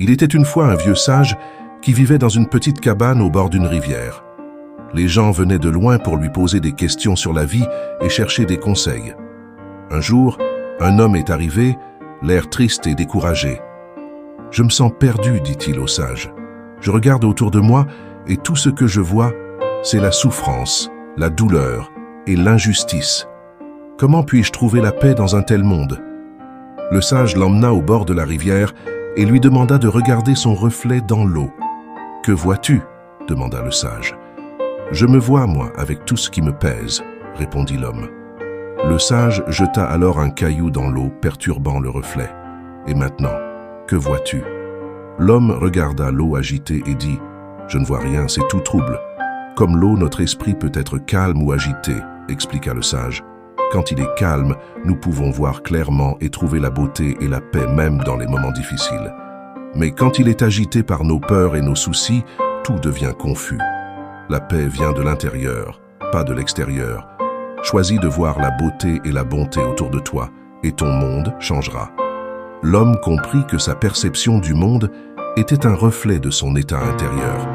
Il était une fois un vieux sage qui vivait dans une petite cabane au bord d'une rivière. Les gens venaient de loin pour lui poser des questions sur la vie et chercher des conseils. Un jour, un homme est arrivé, l'air triste et découragé. « Je me sens perdu, dit-il au sage. Je regarde autour de moi et tout ce que je vois, c'est la souffrance, la douleur et l'injustice. Comment puis-je trouver la paix dans un tel monde ?» Le sage l'emmena au bord de la rivière et lui demanda de regarder son reflet dans l'eau. « Que vois-tu » demanda le sage. « Je me vois, moi, avec tout ce qui me pèse, » répondit l'homme. Le sage jeta alors un caillou dans l'eau, perturbant le reflet. « Et maintenant, que vois-tu » L'homme regarda l'eau agitée et dit « Je ne vois rien, c'est tout trouble. » Comme l'eau, notre esprit peut être calme ou agité, expliqua le sage. Quand il est calme, nous pouvons voir clairement et trouver la beauté et la paix même dans les moments difficiles. Mais quand il est agité par nos peurs et nos soucis, tout devient confus. La paix vient de l'intérieur, pas de l'extérieur. Choisis de voir la beauté et la bonté autour de toi, et ton monde changera. L'homme comprit que sa perception du monde était un reflet de son état intérieur.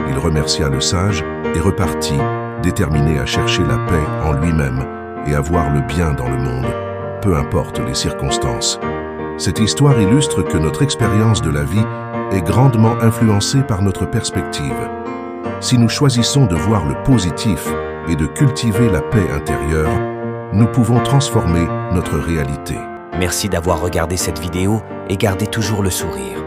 Il remercia le sage et repartit, déterminé à chercher la paix en lui-même et à voir le bien dans le monde, peu importe les circonstances. Cette histoire illustre que notre expérience de la vie est grandement influencée par notre perspective. Si nous choisissons de voir le positif et de cultiver la paix intérieure, nous pouvons transformer notre réalité. Merci d'avoir regardé cette vidéo et gardez toujours le sourire.